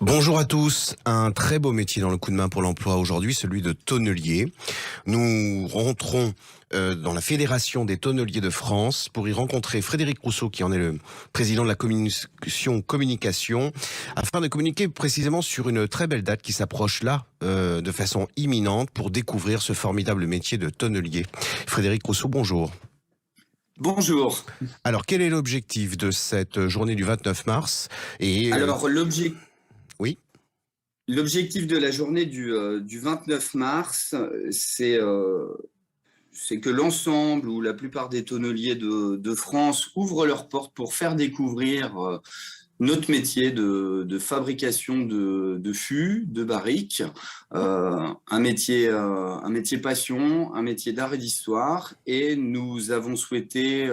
Bonjour à tous. Un très beau métier dans le coup de main pour l'emploi aujourd'hui, celui de tonnelier. Nous rentrons dans la Fédération des tonneliers de France pour y rencontrer Frédéric Rousseau, qui en est le président de la communication, afin de communiquer précisément sur une très belle date qui s'approche là, de façon imminente, pour découvrir ce formidable métier de tonnelier. Frédéric Rousseau, bonjour. Bonjour. Alors, quel est l'objectif de cette journée du 29 mars Alors, Oui. l'objectif de la journée du 29 mars, c'est que l'ensemble ou la plupart des tonneliers de France ouvrent leurs portes pour faire découvrir notre métier de fabrication de fûts, de barriques, un métier passion, un métier d'art et d'histoire. Et nous avons souhaité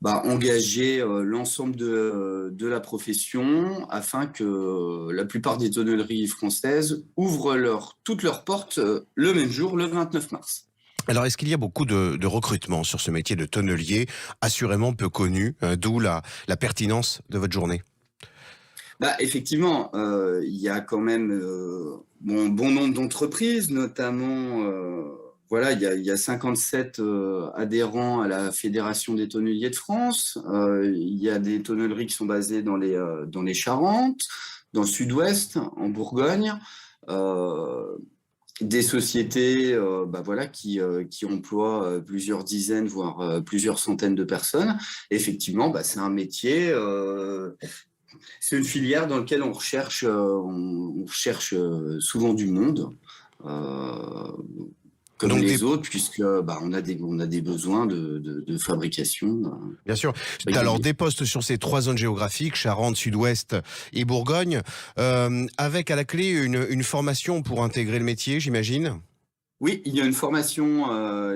engager l'ensemble de la profession afin que la plupart des tonnelleries françaises ouvrent toutes leurs portes le même jour, le 29 mars. Alors, est-ce qu'il y a beaucoup de recrutement sur ce métier de tonnelier, assurément peu connu, d'où la pertinence de votre journée? Effectivement, il y a quand même bon nombre d'entreprises, notamment, il y a 57 adhérents à la Fédération des tonneliers de France. Il y a des tonnelleries qui sont basées dans les Charentes, dans le Sud-Ouest, en Bourgogne. Des sociétés qui emploient plusieurs dizaines, voire plusieurs centaines de personnes. Effectivement, c'est un métier, c'est une filière dans laquelle on recherche souvent du monde, comme Donc les autres, puisque on a des besoins de fabrication. Bien sûr. Alors, des postes sur ces trois zones géographiques, Charente, Sud-Ouest et Bourgogne, avec à la clé une formation pour intégrer le métier, j'imagine? Oui, il y a une formation, un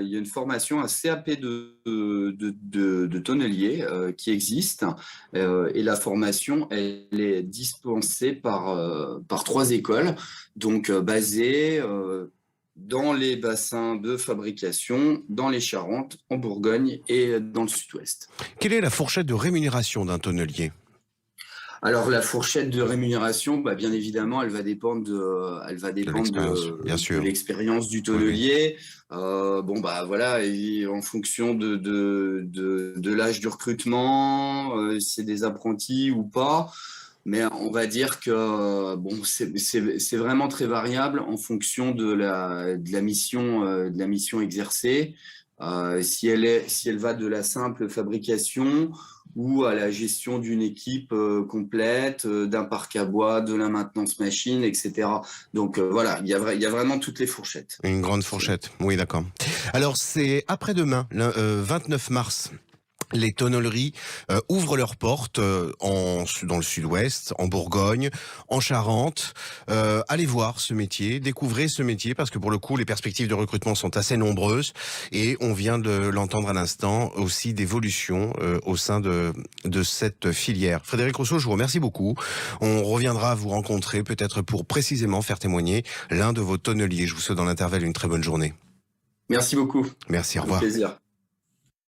CAP de tonnelier qui existe, et la formation, elle est dispensée par trois écoles, donc basées dans les bassins de fabrication, dans les Charentes, en Bourgogne et dans le Sud-Ouest. Quelle est la fourchette de rémunération d'un tonnelier? Alors la fourchette de rémunération, bien évidemment, elle va dépendre Bien sûr. de l'expérience du tonnelier. Et en fonction de l'âge du recrutement, si c'est des apprentis ou pas. Mais on va dire que c'est vraiment très variable en fonction de la mission exercée. Si elle va de la simple fabrication ou à la gestion d'une équipe complète, d'un parc à bois, de la maintenance machine, etc. Donc il y a vraiment toutes les fourchettes. Une grande fourchette, oui, d'accord. Alors, c'est après-demain, le 29 mars. Les tonnelleries ouvrent leurs portes dans le Sud-Ouest, en Bourgogne, en Charente. Allez voir ce métier, découvrez ce métier, parce que pour le coup, les perspectives de recrutement sont assez nombreuses. Et on vient de l'entendre à l'instant, aussi d'évolution au sein de cette filière. Frédéric Rousseau, je vous remercie beaucoup. On reviendra vous rencontrer, peut-être pour précisément faire témoigner l'un de vos tonneliers. Je vous souhaite dans l'intervalle une très bonne journée. Merci beaucoup. Merci, au revoir. Avec plaisir.